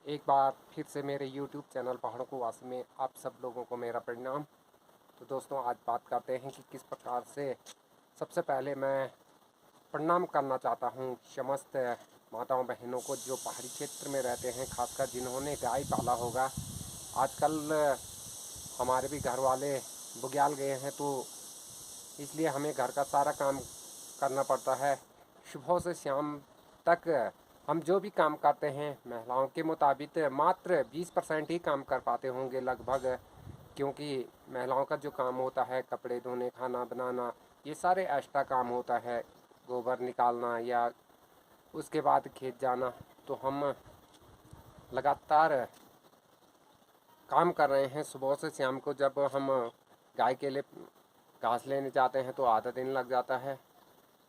एक बार फिर से मेरे YouTube चैनल पहाड़ों को वासी में आप सब लोगों को मेरा प्रणाम। तो दोस्तों, आज बात करते हैं कि किस प्रकार से सबसे पहले मैं प्रणाम करना चाहता हूँ समस्त माताओं बहनों को जो पहाड़ी क्षेत्र में रहते हैं, खासकर जिन्होंने गाय पाला होगा। आजकल हमारे भी घर वाले बुग्याल गए हैं, तो इसलिए हमें घर का सारा काम करना पड़ता है। सुबह से शाम तक हम जो भी काम करते हैं, महिलाओं के मुताबिक मात्र 20% ही काम कर पाते होंगे लगभग, क्योंकि महिलाओं का जो काम होता है कपड़े धोने, खाना बनाना, ये सारे एक्स्ट्रा काम होता है, गोबर निकालना या उसके बाद खेत जाना। तो हम लगातार काम कर रहे हैं सुबह से शाम को। जब हम गाय के लिए घास लेने जाते हैं तो आधा दिन लग जाता है,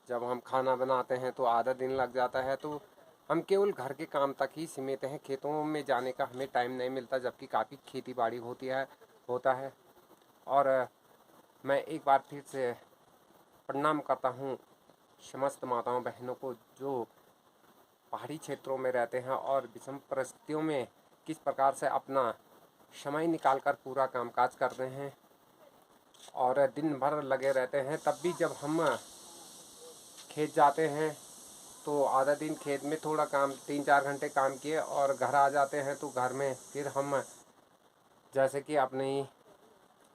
जब हम खाना बनाते हैं तो आधा दिन लग जाता है। तो हम केवल घर के काम तक ही सीमित हैं, खेतों में जाने का हमें टाइम नहीं मिलता, जबकि काफ़ी खेती बाड़ी होता है। और मैं एक बार फिर से प्रणाम करता हूँ समस्त माताओं बहनों को जो पहाड़ी क्षेत्रों में रहते हैं और विषम परिस्थितियों में किस प्रकार से अपना समय निकाल कर पूरा कामकाज करते हैं और दिन भर लगे रहते हैं। तब भी जब हम खेत जाते हैं तो आधा दिन खेत में थोड़ा काम 3-4 घंटे काम किए और घर आ जाते हैं, तो घर में फिर हम जैसे कि अपनी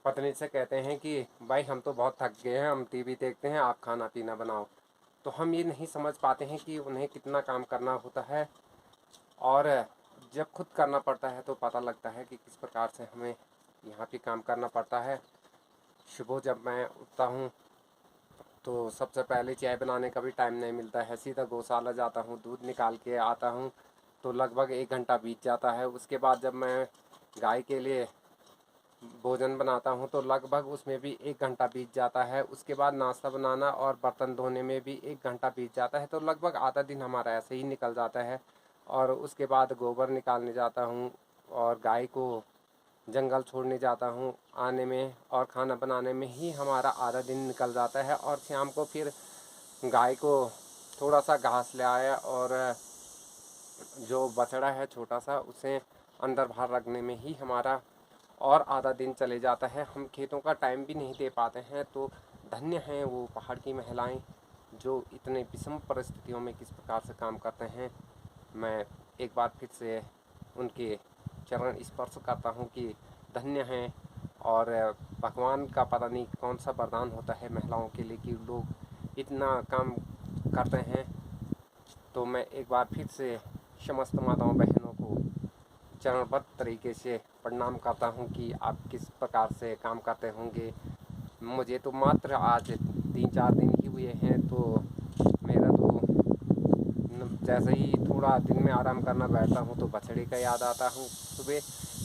पत्नी से कहते हैं कि भाई हम तो बहुत थक गए हैं, हम टीवी देखते हैं, आप खाना पीना बनाओ। तो हम ये नहीं समझ पाते हैं कि उन्हें कितना काम करना होता है, और जब खुद करना पड़ता है तो पता लगता है कि किस प्रकार से हमें यहाँ पे काम करना पड़ता है। सुबह जब मैं उठता हूँ तो सबसे पहले चाय बनाने का भी टाइम नहीं मिलता है, सीधा गौशाला जाता हूँ, दूध निकाल के आता हूँ तो लगभग 1 घंटा बीत जाता है। उसके बाद जब मैं गाय के लिए भोजन बनाता हूँ तो लगभग उसमें भी 1 घंटा बीत जाता है। उसके बाद नाश्ता बनाना और बर्तन धोने में भी 1 घंटा बीत जाता है, तो लगभग आधा दिन हमारा ऐसे ही निकल जाता है। और उसके बाद गोबर निकालने जाता हूँ और गाय को जंगल छोड़ने जाता हूँ, आने में और खाना बनाने में ही हमारा आधा दिन निकल जाता है। और शाम को फिर गाय को थोड़ा सा घास ले आया और जो बछड़ा है छोटा सा, उसे अंदर बाहर रखने में ही हमारा और आधा दिन चले जाता है। हम खेतों का टाइम भी नहीं दे पाते हैं। तो धन्य हैं वो पहाड़ की महिलाएं जो इतने विषम परिस्थितियों में किस प्रकार से काम करते हैं। मैं एक बार फिर से उनके चरण स्पर्श करता हूँ कि धन्य हैं। और भगवान का पता नहीं कौन सा वरदान होता है महिलाओं के लिए कि लोग इतना काम करते हैं। तो मैं एक बार फिर से समस्त माताओं बहनों को चरणबद्ध तरीके से प्रणाम करता हूँ कि आप किस प्रकार से काम करते होंगे। मुझे तो मात्र आज 3-4 दिन ही हुए हैं, तो मेरा तो जैसे ही थोड़ा दिन में आराम करना बैठता हूँ तो बछड़े का याद आता हूँ। सुबह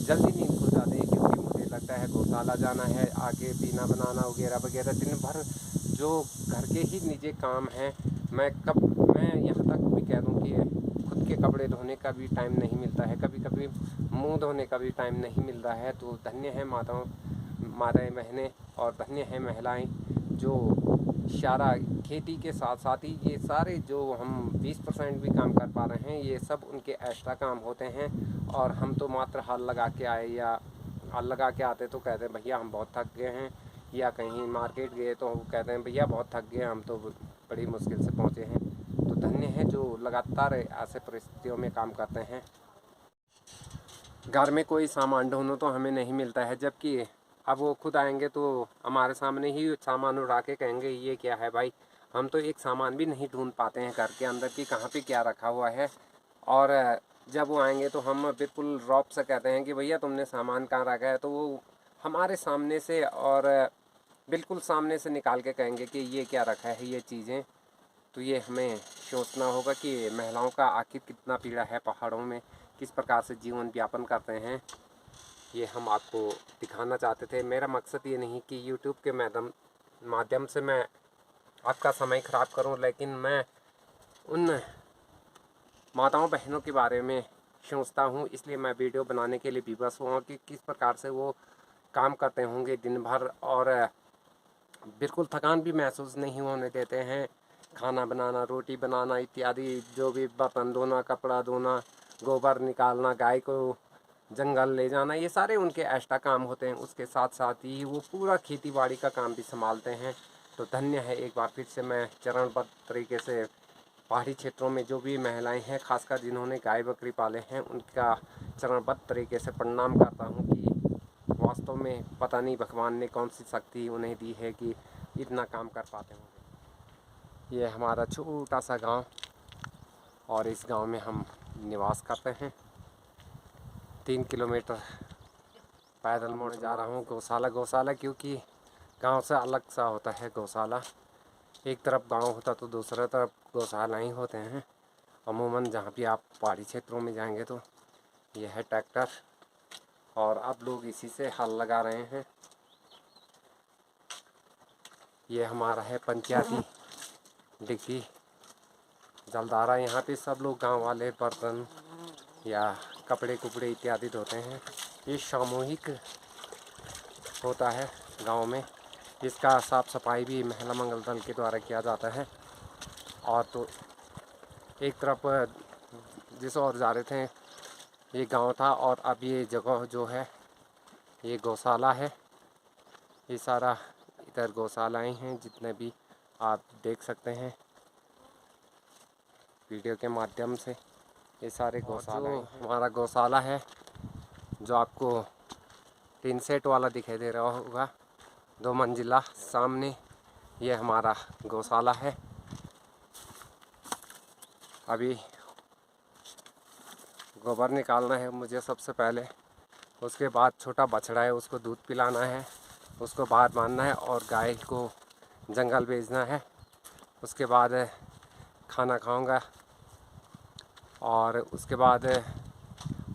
जल्दी नींद खुल जाती है क्योंकि मुझे लगता है गौशाला जाना है, आगे पीना बनाना वगैरह वगैरह, दिन भर जो घर के ही निजी काम हैं। मैं यहाँ तक भी कह दूँ कि खुद के कपड़े धोने का भी टाइम नहीं मिलता है, कभी कभी मुंह धोने का भी टाइम नहीं मिल रहा है। तो धन्य है माताएं बहनें और धन्य है महिलाएं जो सारा खेती के साथ साथ ही ये सारे जो हम 20% भी काम कर पा रहे हैं, ये सब उनके एक्स्ट्रा काम होते हैं। और हम तो मात्र हल लगा के आए, या हल लगा के आते तो कहते हैं भैया हम बहुत थक गए हैं, या कहीं मार्केट गए तो कहते हैं भैया बहुत थक गए, हम तो बड़ी मुश्किल से पहुँचे हैं। तो धन्य है जो लगातार ऐसे परिस्थितियों में काम करते हैं। घर में कोई सामान ढूंढो तो हमें नहीं मिलता है, जबकि अब वो खुद आएंगे तो हमारे सामने ही सामान उठा के कहेंगे ये क्या है भाई। हम तो एक सामान भी नहीं ढूंढ पाते हैं घर के अंदर कि कहाँ पे क्या रखा हुआ है। और जब वो आएंगे तो हम बिल्कुल रौब से कहते हैं कि भैया तुमने सामान कहाँ रखा है, तो वो हमारे सामने से और बिल्कुल सामने से निकाल के कहेंगे कि ये क्या रखा है ये चीज़ें। तो ये हमें सोचना होगा कि महिलाओं का आखिर कितना पीड़ा है पहाड़ों में, किस प्रकार से जीवन यापन करते हैं। ये हम आपको दिखाना चाहते थे। मेरा मकसद ये नहीं कि यूट्यूब के माध्यम से मैं आपका समय ख़राब करूं, लेकिन मैं उन माताओं बहनों के बारे में सोचता हूं, इसलिए मैं वीडियो बनाने के लिए विवश हुआ कि किस प्रकार से वो काम करते होंगे दिन भर, और बिल्कुल थकान भी महसूस नहीं होने देते हैं। खाना बनाना, रोटी बनाना इत्यादि, जो भी बर्तन धोना, कपड़ा धोना, गोबर निकालना, गाय को जंगल ले जाना, ये सारे उनके एक्स्ट्रा काम होते हैं। उसके साथ साथ ही वो पूरा खेती बाड़ी का काम भी संभालते हैं। तो धन्य है, एक बार फिर से मैं चरणबद्ध तरीके से पहाड़ी क्षेत्रों में जो भी महिलाएं हैं, खासकर जिन्होंने गाय बकरी पाले हैं, उनका चरणबद्ध तरीके से प्रणाम करता हूं कि वास्तव में पता नहीं भगवान ने कौन सी शक्ति उन्हें दी है कि इतना काम कर पाते होंगे। ये हमारा छोटा सा गांव और इस गांव में हम निवास करते हैं। 3 किलोमीटर पैदल मोड़ जा रहा हूँ। गौशाला क्योंकि गांव से अलग सा होता है गौशाला। एक तरफ गांव होता तो दूसरी तरफ गौशाला ही होते हैं। अमूमन जहाँ भी आप पहाड़ी क्षेत्रों में जाएंगे तो यह है ट्रैक्टर, और अब लोग इसी से हल लगा रहे हैं। ये हमारा है पंचायती डिग्गी जलधारा। यहाँ पे सब लोग गांव वाले बर्तन या कपड़े कुपड़े इत्यादि धोते हैं। ये सामूहिक होता है गांव में। इसका साफ़ सफाई भी महिला मंगल दल के द्वारा किया जाता है। और तो एक तरफ जिस ओर जा रहे थे ये गांव था, और अब ये जगह जो है ये गौशाला है। ये सारा इधर गौशालाएँ हैं, जितने भी आप देख सकते हैं वीडियो के माध्यम से। ये सारे गौशाला हमारा गौशाला है जो आपको 3 सेट वाला दिखाई दे रहा होगा, 2 मंजिला। सामने ये हमारा गौशाला है। अभी गोबर निकालना है मुझे सबसे पहले, उसके बाद छोटा बछड़ा है उसको दूध पिलाना है, उसको बाहर बांधना है और गाय को जंगल भेजना है। उसके बाद खाना खाऊंगा और उसके बाद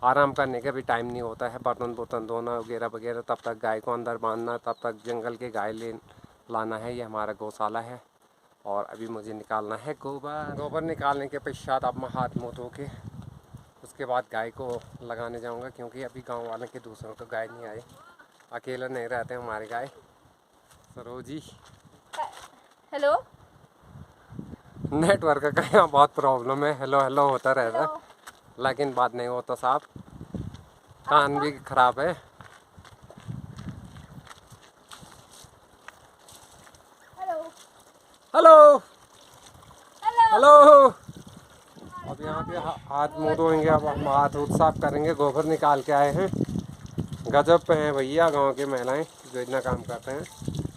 आराम करने का भी टाइम नहीं होता है, बर्तन धोना वगैरह वगैरह। तब तक गाय को अंदर बांधना, तब तक जंगल के गाय लाना है। ये हमारा गौशाला है और अभी मुझे निकालना है गोबर निकालने के पश्चात अब मैं हाथ मुँह धो के उसके बाद गाय को लगाने जाऊंगा, क्योंकि अभी गांव वालों के दूसरों को गाय नहीं आए, अकेले नहीं रहते हमारे गाय। सरोजी हेलो, नेटवर्क का यहाँ बहुत प्रॉब्लम है। हेलो हेलो होता रहता है, लेकिन बात नहीं होता साहब, कान भी खराब है। Hello hello. अब यहाँ पे हाथ मुँह धोएंगे, अब हम हाथ उठ साफ करेंगे। गोबर निकाल के आए हैं। गजब पे हैं भैया गांव की महिलाएं जो इतना काम करते हैं।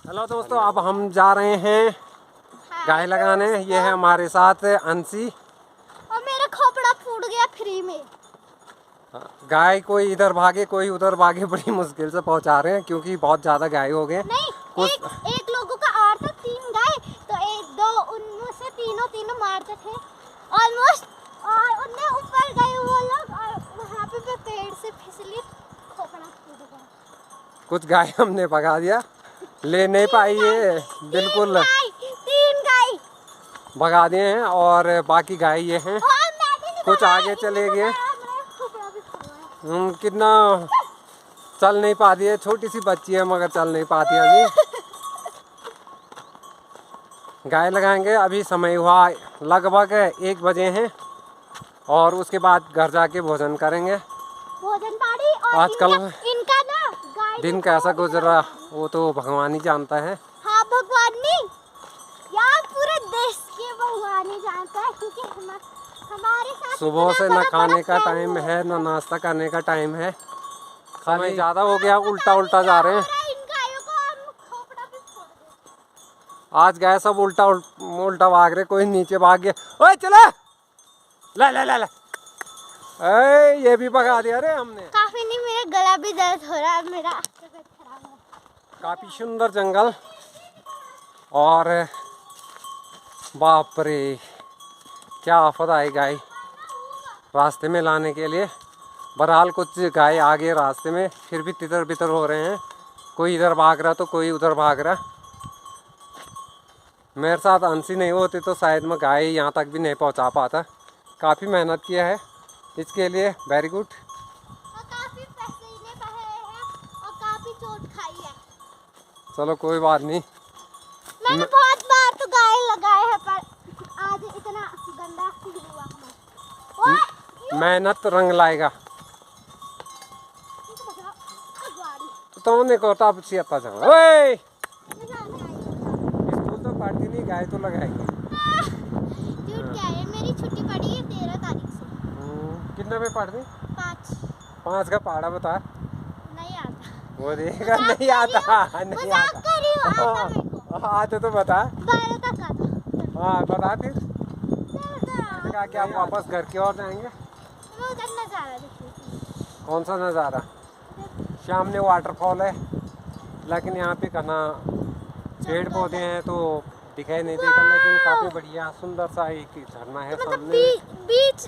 हेलो दोस्तों, अब हम जा रहे हैं गाय लगाने। ये है हमारे साथ अंशी। और मेरा खोपड़ा फूट गया फ्री में। गाय कोई इधर भागे कोई उधर भागे, बड़ी मुश्किल से पहुंचा रहे हैं क्योंकि बहुत ज़्यादा गाय हो गए। नहीं, एक लोगों का और था 3 गाय, तो 1-2 उनमें से तीनों मारते थे ऑलमोस्ट, और उनने ऊपर गए वो लोग और वहाँ पे पेड़ से फिसली, खोपड़ा फूट गया। कुछ गाय हमने भगा दिया, ले नहीं पाई ये बिल्कुल। 3 गाय भगा दिए हैं और बाकी गाय ये हैं, कुछ आगे चले गए। कितना चल नहीं पाती है, छोटी सी बच्ची है मगर चल नहीं पाती अभी। गाय लगाएंगे। अभी समय हुआ लगभग 1 बजे हैं और उसके बाद घर जाके भोजन करेंगे। भोजन पानी। और आजकल इनका ना गाय दिन कैसा गुजरा वो तो भगवान ही जानता है। हाँ, भगवान नहीं, यार पूरे देश के भगवान ही जानता है, क्योंकि हमारे साथ सुबह से न खाने का टाइम है न नाश्ता करने का टाइम है। खाने ज़्यादा हो गया, उल्टा जा रहे हैं। आज गए सब उल्टा भाग रहे, कोई नीचे भाग गया। ओए चले ले ले ले ले, ये भी भगा दिया रे हमने। काफी नहीं, मेरा गला भी दर्द हो रहा है, मेरा तबीयत खराब है। काफी सुंदर जंगल और बाप रे क्या आफत आई गाय रास्ते में लाने के लिए। बहरहाल कुछ गाय आगे रास्ते में फिर भी तितर बितर हो रहे हैं, कोई इधर भाग रहा तो कोई उधर भाग रहा। मेरे साथ अंशी नहीं होती तो शायद मैं गाय यहाँ तक भी नहीं पहुँचा पाता। काफ़ी मेहनत किया है इसके लिए, वेरी गुड। और काफी पैसे बहे हैं और काफी चोट खाई है। चलो कोई बात नहीं। मैंने बहुत बार तो गाय लगाए हैं, पर आज इतना गंदा फील हुआ हमें। मेहनत रंग लाएगा। तो ने को तब से आता जा ओए स्कूल तो पढ़ती नहीं, गाय तो लगाएगी। झूठ क्या है, मेरी छुट्टी पड़ी है 13 तारीख से। कितने में पढ़ दी? 5 का पहाड़ा बता। नहीं आता। वो देगा नहीं आता, नहीं मजाक आता। कर रही हूँ, आता मेरे को। आते तो बता। 12 तक आता। हाँ बता फिर। कहा कि आप वापस घर की ओर जाएंगे? मैं उधर नजारा देखी। कौन सा नज़ारा? सामने वाटरफॉल है, लेकिन यहाँ पे कहाँ पेड़ पौधे हैं तो दिखाई नहीं देगा, लेकिन काफ़ी बढ़िया सुंदर सा एक झरना है मतलब सामने। बीच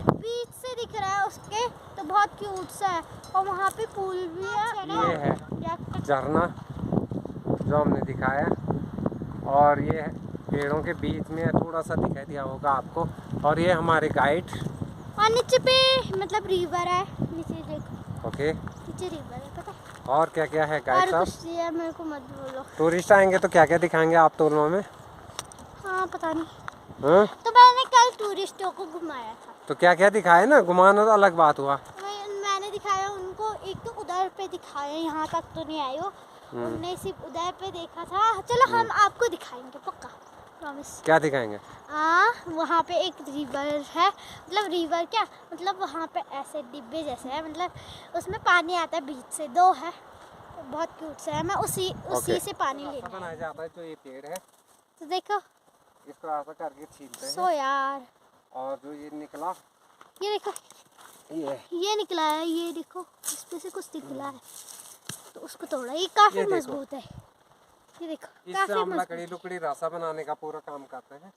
से दिख रहा है उसके, तो बहुत क्यूट सा है। और वहाँ पे पूल भी है। ये है झरना जो हमने दिखाया, और ये पेड़ों के बीच में थोड़ा सा दिखाई दिया होगा आपको। और ये हमारे गाइड। और नीचे पे मतलब रिवर है, नीचे देखो। ओके, नीचे रिवर है, पता है? और क्या क्या है गाइड और साहब? कुछ है, मेरे को मत बोलो। टूरिस्ट आएंगे तो क्या क्या दिखाएंगे आप तुलना में? हाँ पता नहीं। हाँ? तो मैंने कल टूरिस्टों को घुमाया था। तो क्या क्या दिखाए ना, घुमाना तो अलग बात हुआ। मैंने दिखाया उनको, एक तो उधर पे दिखाया, यहाँ तक तो नहीं आई हो। उनने सिर्फ उधर पे देखा था। चलो हम आपको दिखाएंगे पक्का, प्रॉमिस। क्या दिखाएंगे? वहाँ पे एक रिवर है, मतलब रिवर क्या, मतलब वहाँ पे ऐसे डिब्बे जैसे है, मतलब उसमें पानी आता है बीच से, 2 है, बहुत क्यूट सा है। मैं उसी से पानी लेना है। बनाया जाता है जो ये पेड़ है, तो देखो। इसको ऐसा करके छीलते हैं। सो यार, और जो ये निकला, ये देखो, ये निकला है, ये देखो, इसमें से कुछ निकला है, तो उसको तोड़ा। ये काफी ये देखो। मजबूत है, ये देखो, इससे काफी हम मजबूत। लकड़ी लुकड़ी रास्ता बनाने का पूरा काम करते हैं।